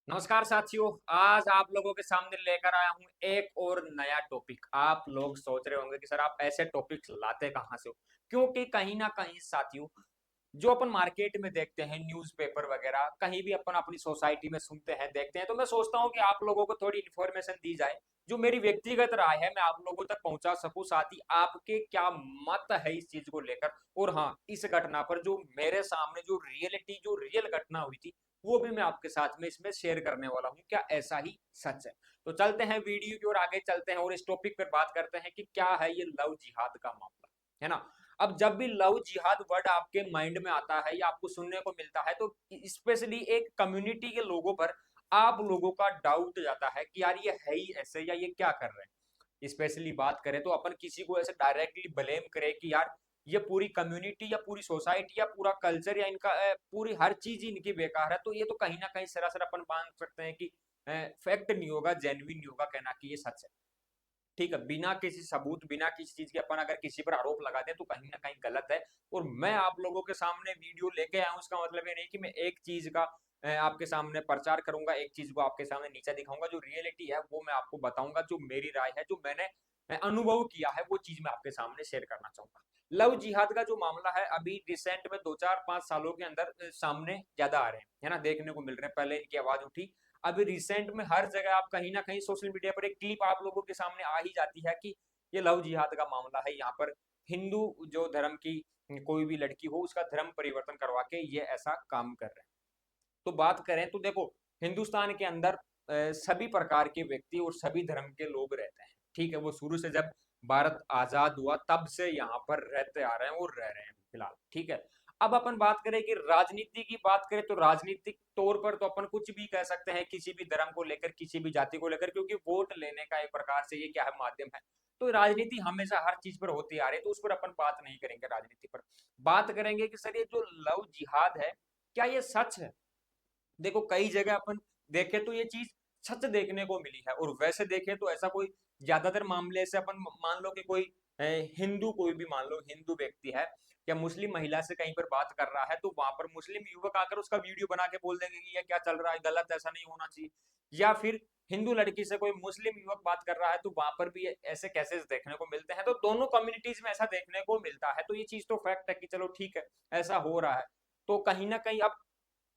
नमस्कार साथियों। आज आप लोगों के सामने लेकर आया हूं एक और नया टॉपिक। आप लोग सोच रहे होंगे कि सर आप ऐसे टॉपिक्स लाते कहां से हो, क्योंकि कहीं ना कहीं साथियों जो अपन मार्केट में देखते हैं, न्यूज़पेपर वगैरह कहीं भी अपन अपनी सोसाइटी में सुनते हैं देखते हैं, तो मैं सोचता हूं कि आप लोगों को थोड़ी इन्फॉर्मेशन दी जाए। जो मेरी व्यक्तिगत राय है मैं आप लोगों तक पहुंचा सकूं, साथ ही आपके क्या मत है इस चीज को लेकर। और हाँ, इस घटना पर जो मेरे सामने जो रियलिटी जो रियल घटना हुई थी वो भी मैं आपके साथ में इसमें शेयर करने वाला हूँ। क्या ऐसा ही सच है? तो चलते हैं वीडियो की ओर, आगे चलते हैं और इस टॉपिक पर बात करते हैं कि क्या है ये लव जिहाद का मामला, है ना। अब जब भी लव जिहाद वर्ड आपके माइंड में आता है या आपको सुनने को मिलता है तो स्पेशली एक कम्युनिटी के लोगों पर आप लोगों का डाउट जाता है कि यार ये है ही ऐसे या ये क्या कर रहे हैं। स्पेशली बात करें तो अपन किसी को ऐसे डायरेक्टली ब्लेम करें कि यार ये पूरी कम्युनिटी या पूरी सोसाइटी या पूरा कल्चर या इनका पूरी हर चीज ही इनकी बेकार है, तो ये तो कहीं ना कहीं सरासर अपन मान सकते हैं कि फैक्ट नहीं होगा, जेन्युइन नहीं होगा कहना कि ये सच है। ठीक है, बिना किसी सबूत बिना किसी चीज के अपन अगर किसी पर आरोप लगा दें तो कहीं ना कहीं गलत है। और मैं आप लोगों के सामने वीडियो लेके आया हूं, उसका मतलब ये नहीं कि मैं एक चीज का आपके सामने प्रचार करूंगा, एक चीज को आपके सामने नीचा दिखाऊंगा। जो रियलिटी है वो मैं आपको बताऊंगा, जो मेरी राय है, जो मैंने अनुभव किया है, वो चीज मैं आपके सामने शेयर करना चाहूंगा। लव जिहाद का जो मामला है अभी रिसेंट में 2 4 5 सालों के अंदर सामने ज्यादा आ रहे हैं, है ना, देखने को मिल रहे हैं। पहले इनकी आवाज उठी, अभी रिसेंट में हर जगह आप कहीं ना कहीं सोशल मीडिया पर एक क्लिप आप लोगों के सामने आ ही जाती है कि ये लव जिहाद का मामला है। यहाँ पर हिंदू जो धर्म की कोई भी लड़की हो उसका धर्म परिवर्तन करवा के ये ऐसा काम कर रहे हैं। तो बात करें तो देखो, हिंदुस्तान के अंदर सभी प्रकार के व्यक्ति और सभी धर्म के लोग रहते हैं। ठीक है, वो शुरू से जब भारत आजाद हुआ तब से यहाँ पर रहते आ रहे हैं और रह रहे हैं फिलहाल। ठीक है, अब अपन बात करें कि राजनीति की बात करें तो राजनीतिक तौर पर तो अपन कुछ भी कह सकते हैं किसी भी धर्म को लेकर, किसी भी जाति को लेकर, क्योंकि वोट लेने का एक प्रकार से ये क्या है, माध्यम है। तो राजनीति हमेशा हर चीज पर होती आ रही है, तो उस पर अपन बात नहीं करेंगे। राजनीति पर बात करेंगे कि सर ये जो लव जिहाद है क्या ये सच है। देखो कई जगह अपन देखे तो ये चीज सच देखने को मिली है, और वैसे देखे तो ऐसा कोई ज्यादातर मामले से अपन मान लो कि कोई हिंदू, कोई भी मान लो हिंदू व्यक्ति है या मुस्लिम महिला से कहीं पर बात कर रहा है तो वहां पर मुस्लिम युवक आकर उसका वीडियो बना के बोल देंगे कि ये क्या चल रहा है, गलत, ऐसा नहीं होना चाहिए। या फिर हिंदू लड़की से कोई मुस्लिम युवक बात कर रहा है तो वहां पर भी ऐसे केसेस देखने को मिलते हैं। तो दोनों कम्युनिटीज में ऐसा देखने को मिलता है, तो ये चीज तो फैक्ट है कि चलो ठीक है ऐसा हो रहा है। तो कहीं ना कहीं अब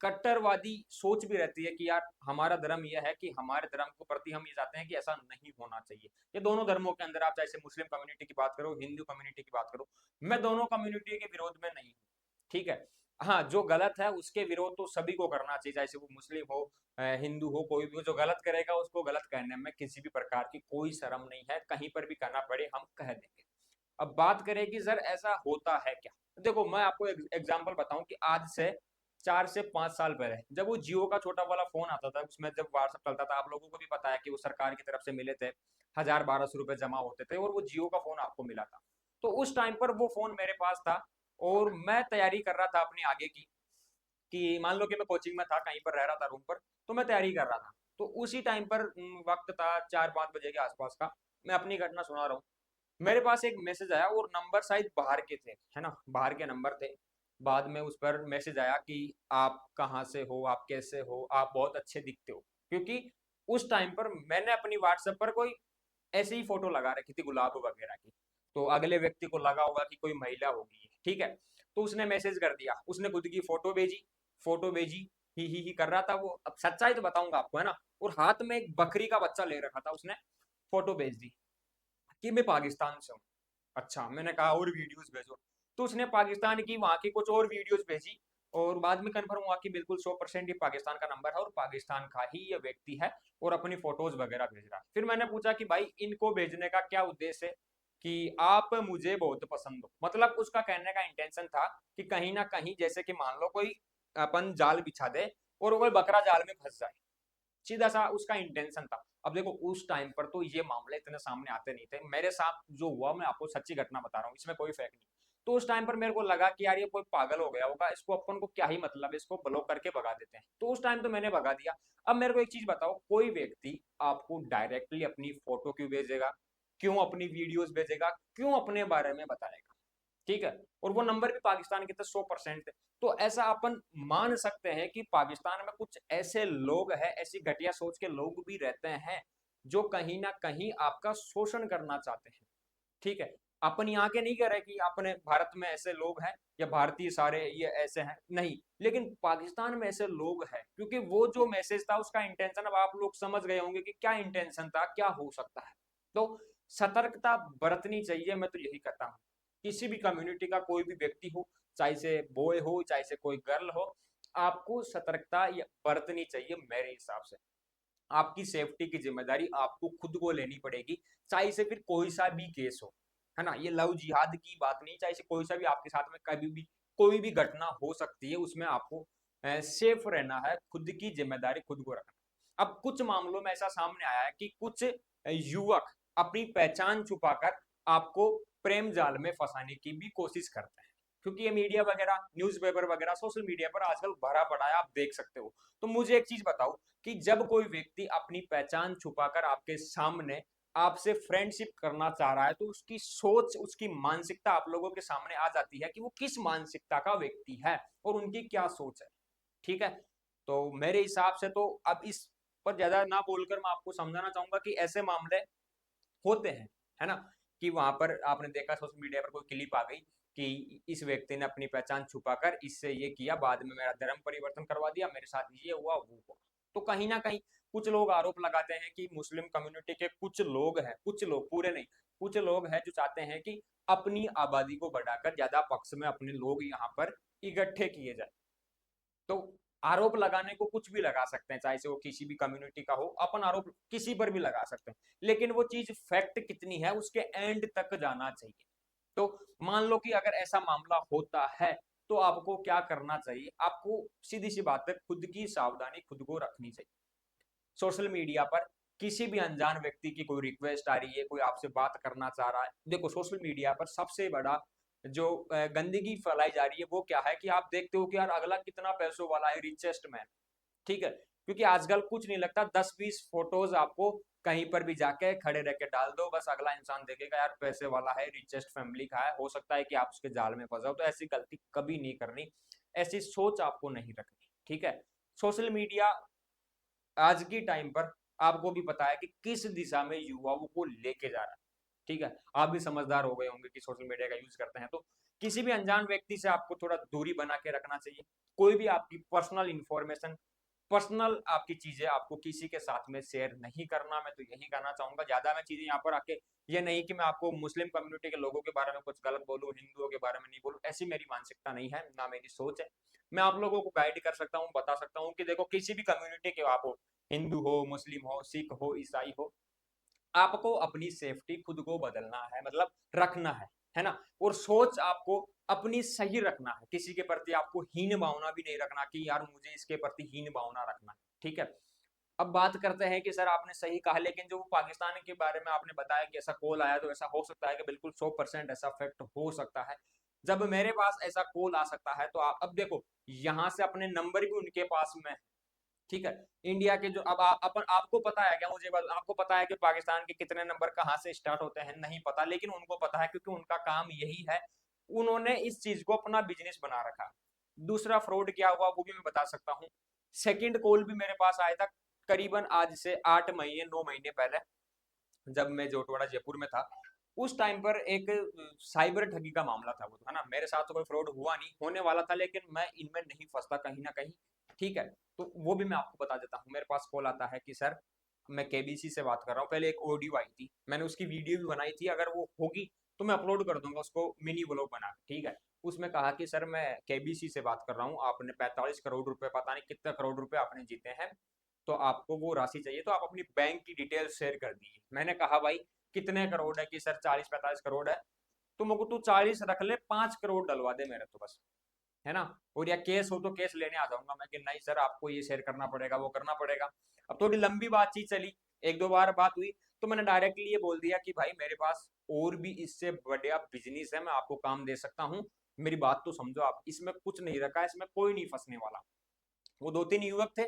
कट्टरवादी सोच भी रहती है कि यार हमारा धर्म यह है कि हमारे धर्म को प्रति हम ये चाहते हैं कि ऐसा नहीं होना चाहिए। ये दोनों धर्मों के अंदर आप चाहे मुस्लिम कम्युनिटी की बात करो, हिंदू कम्युनिटी की बात करो, मैं दोनों कम्युनिटी के विरोध में नहीं हूँ। ठीक है, हाँ जो गलत है उसके विरोध तो सभी को करना चाहिए, चाहे वो मुस्लिम हो हिंदू हो, कोई भी हो, जो गलत करेगा उसको गलत कहने में किसी भी प्रकार की कोई शर्म नहीं है, कहीं पर भी कहना पड़े हम कह देंगे। अब बात करें कि सर ऐसा होता है क्या। देखो मैं आपको एग्जांपल बताऊं कि आज से 4 से 5 साल पहले जब वो जियो का छोटा वाला फोन आता था, उसमें जब व्हाट्सएप चलता था, आप लोगों को भी पता है कि वो सरकार की तरफ से मिले थे, 1000 1200 रुपए जमा होते थे और वो जियो का फोन आपको मिला था। तो उस टाइम पर वो फोन मेरे पास था और मैं तैयारी कर रहा था अपनी आगे की, कि मान लो कि मैं कोचिंग में था, कहीं पर रह रहा था रूम पर, तो मैं तैयारी कर रहा था। तो उसी टाइम पर वक्त था 4 5 बजे के आसपास का, मैं अपनी घटना सुना रहा हूँ। मेरे पास एक मैसेज आया और नंबर शायद बाहर के थे, है ना, बाहर के नंबर थे। बाद में उस पर मैसेज आया कि आप कहाँ से हो, आप कैसे हो, आप बहुत अच्छे दिखते हो। क्योंकि उस टाइम पर मैंने अपनी व्हाट्सएप पर कोई ऐसी ही फोटो लगा रखी थी गुलाब वगैरह की, तो अगले व्यक्ति को लगा होगा कि कोई महिला होगी। ठीक है, तो उसने मैसेज कर दिया, उसने खुद की फोटो भेजी, फोटो भेजी, ही कर रहा था वो। अब सच्चाई तो बताऊंगा आपको, है ना। और हाथ में एक बकरी का बच्चा ले रखा था उसने, फोटो भेज दी कि मैं पाकिस्तान से हूँ। अच्छा, मैंने कहा और वीडियोस भेजो, तो उसने पाकिस्तान की वहां की कुछ और वीडियोस भेजी। और बाद में कंफर्म हुआ कि बिल्कुल 100% ये पाकिस्तान का नंबर है और पाकिस्तान का ही ये व्यक्ति है और अपनी फोटोज वगैरह भेज रहा है। फिर मैंने पूछा कि भाई इनको भेजने का क्या उद्देश्य है, कि आप मुझे बहुत पसंद हो, मतलब उसका कहने का इंटेंशन था कि कहीं ना कहीं जैसे कि मान लो कोई अपन जाल बिछा दे और वो कोई बकरा जाल में फंस जाए, सीधा सा उसका इंटेंशन था। अब देखो उस टाइम पर तो ये मामले इतने सामने आते नहीं थे, मेरे साथ जो हुआ मैं आपको सच्ची घटना बता रहा हूँ, इसमें कोई फेक नहीं। तो उस टाइम पर मेरे को लगा कि यार ये कोई पागल हो गया होगा, इसको अपन को क्या ही मतलब है, इसको ब्लॉक करके भगा देते हैं। तो उस टाइम तो मैंने भगा दिया। अब मेरे को एक चीज बताओ, कोई व्यक्ति आपको डायरेक्टली अपनी फोटो क्यों भेजेगा, क्यों अपनी वीडियोस भेजेगा, क्यों अपने बारे में बताएगा? ठीक है, और वो नंबर भी पाकिस्तान के थे 100% थे। तो ऐसा अपन मान सकते हैं कि पाकिस्तान में कुछ ऐसे लोग हैं, ऐसी घटिया सोच के लोग भी रहते हैं जो कहीं ना कहीं आपका शोषण करना चाहते हैं। ठीक है, अपन यहाँ के नहीं कह रहे कि अपने भारत में ऐसे लोग हैं या भारतीय सारे ये ऐसे हैं, नहीं, लेकिन पाकिस्तान में ऐसे लोग हैं, क्योंकि वो जो मैसेज था उसका इंटेंशन अब आप लोग समझ गए होंगे कि क्या इंटेंशन था, क्या हो सकता है। तो सतर्कता बरतनी चाहिए, मैं तो यही कहता हूँ। किसी भी कम्युनिटी का कोई भी व्यक्ति हो, चाहे से बॉय हो चाहे से कोई गर्ल हो, आपको सतर्कता बरतनी चाहिए मेरे हिसाब से। आपकी सेफ्टी की जिम्मेदारी आपको खुद को लेनी पड़ेगी, चाहे से फिर कोई सा भी केस हो, है ना। ये लव जिहाद की बात नहीं, चाहे से कोई सा भी आपके साथ में कभी भी कोई भी घटना हो सकती है, उसमें आपको सेफ रहना है, खुद की जिम्मेदारी खुद को रखना। अब कुछ मामलों में ऐसा सामने आया है कि कुछ युवक अपनी पहचान छुपाकर आपको प्रेम जाल में फंसाने की भी कोशिश करते हैं, क्योंकि ये मीडिया वगैरह, न्यूज़पेपर वगैरह, सोशल मीडिया पर आजकल भरा पड़ा है, आप देख सकते हो। तो मुझे एक चीज बताओ कि जब कोई व्यक्ति अपनी पहचान छुपाकर आपके सामने आपसे फ्रेंडशिप करना चाह रहा है, तो उसकी सोच, उसकी मानसिकता आप लोगों के सामने आ जाती है कि वो किस मानसिकता का व्यक्ति है और उनकी क्या सोच है। ठीक है, तो मेरे हिसाब से तो अब इस पर ज्यादा ना बोलकर मैं आपको समझाना चाहूंगा कि ऐसे मामले होते हैं, है ना। कि वहां पर आपने देखा सोशल मीडिया पर कोई क्लिप आ गई कि इस व्यक्ति ने अपनी पहचान छुपाकर इससे ये किया, बाद में मेरा धर्म परिवर्तन करवा दिया, मेरे साथ ये हुआ वो हुआ। तो कहीं ना कहीं कुछ लोग आरोप लगाते हैं कि मुस्लिम कम्युनिटी के कुछ लोग हैं, कुछ लोग, पूरे नहीं, कुछ लोग हैं जो चाहते हैं कि अपनी आबादी को बढ़ाकर ज्यादा पक्ष में अपने लोग यहाँ पर इकट्ठे किए जाए। तो आरोप लगाने को कुछ भी लगा सकते हैं, चाहे से वो किसी भी कम्युनिटी का हो, अपन आरोप किसी पर भी लगा सकते हैं, लेकिन वो चीज फैक्ट कितनी है उसके एंड तक जाना चाहिए। तो मान लो कि अगर ऐसा मामला होता है, तो आपको क्या करना चाहिए, आपको सीधी सी बात है, खुद की सावधानी खुद को रखनी चाहिए। सोशल मीडिया पर किसी भी अनजान व्यक्ति की कोई रिक्वेस्ट आ रही है, कोई आपसे बात करना चाह रहा है, देखो सोशल मीडिया पर सबसे बड़ा जो गंदगी फैलाई जा रही है वो क्या है कि आप देखते हो कि यार अगला कितना पैसों वाला है, रिचेस्ट मैन। ठीक है, क्योंकि आजकल कुछ नहीं लगता, 10-20 फोटोज आपको कहीं पर भी जाके खड़े रह के डाल दो, बस अगला इंसान देखेगा यार पैसे वाला है, रिचेस्ट फैमिली का है, हो सकता है कि आप उसके जाल में फंसाओ। तो ऐसी गलती कभी नहीं करनी, ऐसी सोच आपको नहीं रखनी। ठीक है, सोशल मीडिया आज की टाइम पर आपको भी पता है कि किस दिशा में युवाओं को लेके जा रहा है। ठीक है, आप भी समझदार हो गए होंगे कि सोशल मीडिया का यूज करते हैं, तो किसी भी अनजान व्यक्ति से आपको थोड़ा दूरी बना के रखना चाहिए। कोई भी आपकी पर्सनल इंफॉर्मेशन, पर्सनल आपकी चीजें आपको किसी के साथ में शेयर नहीं करना, मैं तो यही कहना चाहूंगा। ज्यादा मैं चीजें यहाँ पर आके ये नहीं कि मैं आपको मुस्लिम कम्युनिटी के लोगों के बारे में कुछ गलत बोलूं, हिंदुओं के बारे में नहीं बोलूं, ऐसी मेरी मानसिकता नहीं है, ना मेरी सोच है। मैं आप लोगों को गाइड कर सकता हूँ, बता सकता हूँ कि देखो किसी भी कम्युनिटी के आप हो, हिंदू हो, मुस्लिम हो, सिख हो, ईसाई हो, आपको अपनी सेफ्टी खुद को बदलना है, मतलब रखना है ना। और सोच आपको अपनी सही रखना है, किसी के प्रति आपको हीन भावना भी नहीं रखना कि यार मुझे इसके प्रति हीन भावना रखना है। ठीक है, अब बात करते हैं कि सर आपने सही कहा, लेकिन जो पाकिस्तान के बारे में आपने बताया कि ऐसा कॉल आया, तो ऐसा हो सकता है कि बिल्कुल 100% ऐसा फैक्ट हो सकता है। जब मेरे पास ऐसा कॉल आ सकता है, तो आप अब देखो, यहाँ से अपने नंबर भी उनके पास में, ठीक है, इंडिया के जो अब अपन आपको पता है क्या, मुझे आपको पता है कि पाकिस्तान के कितने नंबर कहाँ से स्टार्ट होते हैं, नहीं पता, लेकिन उनको पता है क्योंकि उनका काम यही है, उन्होंने इस चीज को अपना बिजनेस बना रखा। दूसरा फ्रॉड क्या हुआ वो भी मैं बता सकता हूँ। सेकंड कॉल भी मेरे पास आया था करीबन आज से 8 महीने 9 महीने पहले, जब मैं जोटवाड़ा जयपुर में था। उस टाइम पर एक साइबर ठगी का मामला था, वो है ना, मेरे साथ तो कोई फ्रॉड हुआ नहीं, होने वाला था, लेकिन मैं इनमें नहीं फंसता कहीं ना कहीं। ठीक है, तो वो भी मैं आपको बता देता हूँ। मेरे पास कॉल आता है कि सर मैं केबीसी से बात कर रहा हूँ, पहले एक ऑडियो आई थी, मैंने उसकी वीडियो भी बनाई थी, अगर वो होगी तो मैं अपलोड कर दूंगा उसको मिनी व्लॉग बना के। ठीक है, उसमें कहा कि सर मैं केबीसी से बात कर रहा हूँ, आपने 45 करोड़ रुपए, पता नहीं कितने करोड़ रुपए आपने जीते हैं, तो आपको वो राशि चाहिए, तो आप अपनी बैंक की डिटेल शेयर कर दीजिए। मैंने कहा भाई कितने करोड़ है, कि सर 40-45 करोड़ है। तो मुझको तू 40 रख ले, 5 करोड़ डलवा दे मेरे, तो बस, है ना। और या केस हो तो केस लेने आ जाऊंगा मैं, कि नहीं सर आपको ये शेयर करना पड़ेगा, वो करना पड़ेगा। अब थोड़ी लंबी बातचीत चली, एक दो बार बात हुई, तो मैंने डायरेक्टली ये बोल दिया कि भाई मेरे पास और भी इससे बढ़िया बिजनेस है, मैं आपको काम दे सकता हूँ, मेरी बात तो समझो आप, इसमें कुछ नहीं रखा है, इसमें कोई नहीं फंसने वाला। वो 2-3 युवक थे,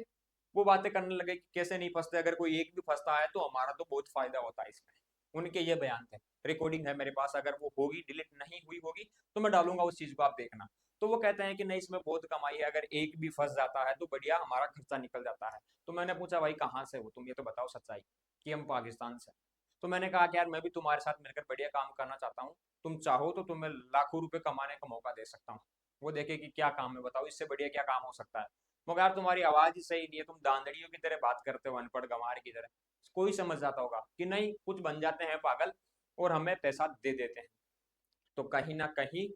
वो बातें करने लगे कि कैसे नहीं फंसते, अगर कोई एक भी फंसता है तो हमारा तो बहुत फायदा होता है इसमें। उनके ये बयान थे, रिकॉर्डिंग है मेरे पास, अगर वो होगी, डिलीट नहीं हुई होगी तो मैं डालूंगा उस चीज को, आप देखना। तो वो कहते हैं कि नहीं इसमें बहुत कमाई है, अगर एक भी फंस जाता है तो बढ़िया हमारा खर्चा निकल जाता है। तो मैंने पूछा भाई कहाँ से हो तुम, ये तो बताओ सच्चाई, कि हम पाकिस्तान से। तो मैंने कहा कि यार मैं भी तुम्हारे साथ मिलकर बढ़िया काम करना चाहता हूँ, तुम चाहो तो तुम्हें लाखों रुपए कमाने का मौका दे सकता हूँ। वो देखे कि क्या काम है, बताओ इससे बढ़िया क्या काम हो सकता है। मगर यार तुम्हारी आवाज ही सही नहीं है, तुम दांदड़ियों की तरह बात करते हो, अनपढ़ गंवार की तरह। कोई समझ जाता होगा कि नहीं कुछ बन जाते हैं पागल और हमें पैसा दे देते हैं। तो कहीं ना कहीं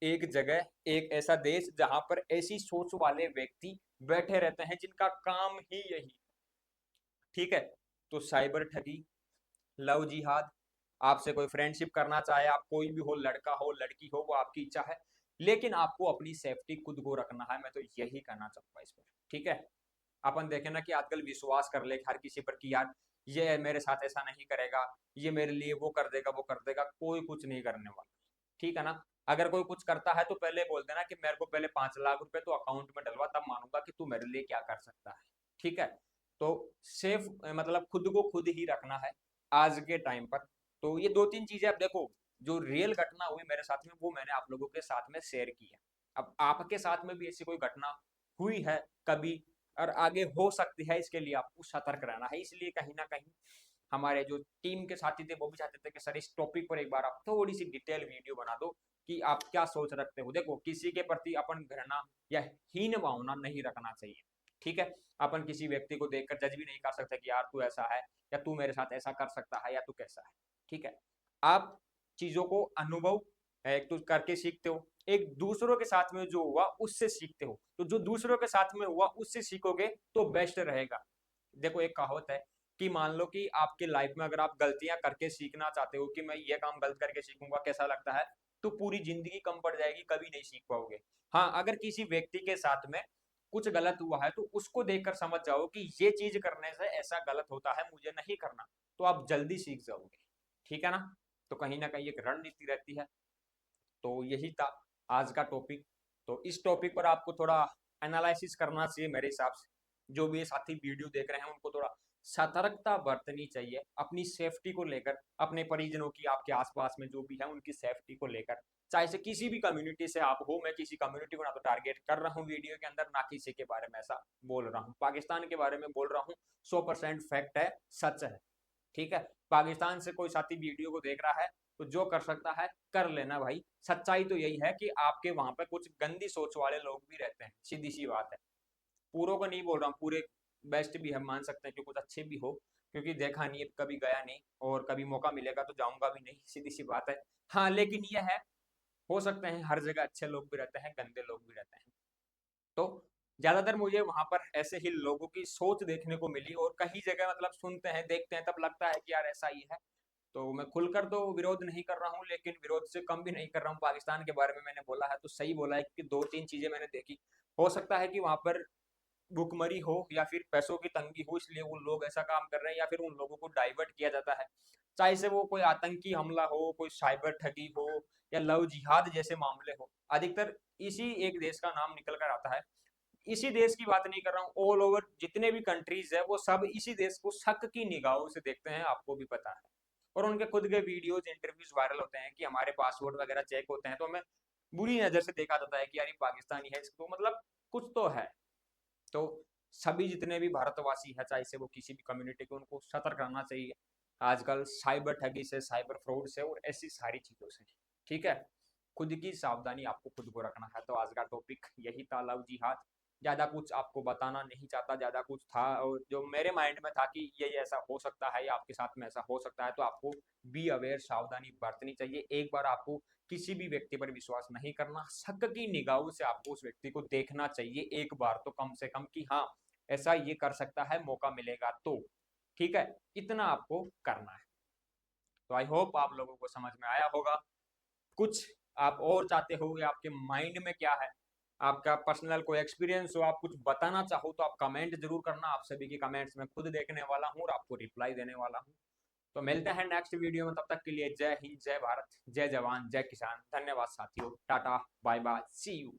एक जगह, एक ऐसा देश जहां पर ऐसी सोच वाले व्यक्ति बैठे रहते हैं जिनका काम ही यही, ठीक है। तो साइबर ठगी, लव जिहाद, आपसे कोई फ्रेंडशिप करना चाहे, आप कोई भी हो, लड़का हो लड़की हो, वो आपकी इच्छा है, लेकिन आपको अपनी सेफ्टी खुद को रखना है। मैं तो यही कहना चाहूंगा इस पर, ठीक है। अपन देखें ना कि आजकल विश्वास कर ले हर किसी पर कि यार ये मेरे साथ ऐसा नहीं करेगा, ये मेरे लिए वो कर देगा, वो कर देगा, कोई कुछ नहीं करने वाला, ठीक है ना। अगर कोई कुछ करता है तो पहले बोल देना कि मेरे को पहले 5 लाख रुपए तो अकाउंट में डलवा, तब मानूंगा कि तू मेरे लिए क्या कर सकता है, ठीक है। तो सेफ मतलब खुद को खुद ही रखना है आज के टाइम पर। तो ये 2-3 चीजें आप देखो, जो रियल घटना हुई मेरे साथ में वो मैंने आप लोगों के साथ में शेयर की है। अब आपके साथ में भी ऐसी कोई घटना हुई है कभी और आगे हो सकती है, इसके लिए आपको सतर्क रहना है। इसलिए कहीं ना कहीं हमारे जो टीम के साथी थे वो भी चाहते थे कि सर इस टॉपिक पर एक बार आप थोड़ी सी डिटेल वीडियो बना दो कि आप क्या सोच रखते हो। देखो किसी के प्रति अपन घृणा या हीन भावना नहीं रखना चाहिए, ठीक है। अपन किसी व्यक्ति को देखकर जज भी नहीं कर सकते कि यार तू ऐसा है, या तू मेरे साथ ऐसा कर सकता है, या तू कैसा है, ठीक है। आप चीजों को अनुभव एक तो करके सीखते हो, एक दूसरों के साथ में जो हुआ उससे सीखते हो। तो जो दूसरों के साथ में हुआ उससे सीखोगे तो बेस्ट रहेगा। देखो एक कहावत है कि मान लो कि आपके लाइफ में अगर आप गलतियां करके सीखना चाहते हो कि मैं ये काम गलत करके सीखूंगा कैसा लगता है, तो पूरी जिंदगी कम पड़ जाएगी, कभी नहीं सीख पाओगे। हाँ अगर किसी व्यक्ति के साथ में कुछ गलत हुआ है तो उसको देखकर समझ जाओ कि ये चीज करने से ऐसा गलत होता है, मुझे नहीं करना, तो आप जल्दी सीख जाओगे, ठीक है ना। तो कहीं ना कहीं एक रणनीति रहती है। तो यही था आज का टॉपिक। तो इस टॉपिक पर आपको थोड़ा एनालिसिस करना चाहिए मेरे हिसाब से। जो भी ये साथी वीडियो देख रहे हैं उनको थोड़ा सतर्कता बरतनी चाहिए अपनी सेफ्टी को लेकर, अपने परिजनों की, आपके आसपास में जो भी है उनकी सेफ्टी को लेकर। चाहे से किसी भी कम्युनिटी से आप हो, मैं किसी कम्युनिटी को ना तो टारगेट कर रहा हूँ वीडियो के अंदर, ना किसी के बारे में ऐसा बोल रहा हूँ, पाकिस्तान के बारे में बोल रहा हूँ। 100% फैक्ट है, सच है, ठीक है। पाकिस्तान से कोई साथी वीडियो को देख रहा है तो जो कर सकता है कर लेना भाई। सच्चाई तो यही है कि आपके वहां पे कुछ गंदी सोच वाले लोग भी रहते हैं, सीधी सी बात है। पूरों को नहीं बोल रहा हूँ, पूरे बेस्ट भी हम मान सकते हैं कि कुछ अच्छे भी हो, क्योंकि देखा नहीं है, कभी गया नहीं, और कभी मौका मिलेगा तो जाऊंगा भी नहीं, सीधी सी बात है। हाँ लेकिन यह है, हो सकते हैं हर जगह अच्छे लोग भी रहते हैं, गंदे लोग भी रहते हैं। तो ज्यादातर मुझे वहां पर ऐसे ही लोगों की सोच देखने को मिली, और कई जगह मतलब सुनते हैं देखते हैं तब लगता है कि यार ऐसा ही है। तो मैं खुलकर तो विरोध नहीं कर रहा हूँ, लेकिन विरोध से कम भी नहीं कर रहा हूँ। पाकिस्तान के बारे में मैंने बोला है तो सही बोला है, कि 2-3 चीजें मैंने देखी। हो सकता है कि वहां पर भुखमरी हो या फिर पैसों की तंगी हो, इसलिए वो लोग ऐसा काम कर रहे हैं, या फिर उन लोगों को डाइवर्ट किया जाता है। चाहे से वो कोई आतंकी हमला हो, कोई साइबर ठगी हो, या लव जिहाद जैसे मामले हो, अधिकतर इसी एक देश का नाम निकल कर आता है। इसी देश की बात नहीं कर रहा हूँ, ऑल ओवर जितने भी कंट्रीज है वो सब इसी देश को शक की निगाहों से देखते हैं, आपको भी पता है। और उनके खुद के वीडियोज इंटरव्यूज वायरल होते हैं कि हमारे पासपोर्ट वगैरह चेक होते हैं तो हमें बुरी नजर से देखा जाता है कि यार ये पाकिस्तानी है, इसको मतलब कुछ तो है। तो सभी जितने भी भारतवासी है, चाहे से वो किसी भी कम्युनिटी के, उनको सतर्क रहना चाहिए आजकल साइबर ठगी से, साइबर फ्रॉड से और ऐसी सारी चीजों से, ठीक है। खुद की सावधानी आपको खुद को रखना है। तो आज का टॉपिक यही था, लव जिहाद। ज्यादा कुछ आपको बताना नहीं चाहता, ज्यादा कुछ था और जो मेरे माइंड में था कि ये ऐसा हो सकता है या आपके साथ में ऐसा हो सकता है, तो आपको बी अवेयर, सावधानी बरतनी चाहिए। एक बार आपको किसी भी व्यक्ति पर विश्वास नहीं करना, शक की निगाहों से आपको उस व्यक्ति को देखना चाहिए एक बार तो कम से कम, कि हाँ ऐसा ये कर सकता है, मौका मिलेगा तो, ठीक है। इतना आपको करना है। तो आई होप आप लोगों को समझ में आया होगा। कुछ आप और चाहते हो या आपके माइंड में क्या है, आपका पर्सनल कोई एक्सपीरियंस हो, आप कुछ बताना चाहो तो आप कमेंट जरूर करना। आप सभी की कमेंट्स में खुद देखने वाला हूँ और आपको रिप्लाई देने वाला हूँ। तो मिलते हैं नेक्स्ट वीडियो में, तब तक के लिए जय हिंद, जय भारत, जय जवान, जय किसान। धन्यवाद साथियों, tata bye bye, see you.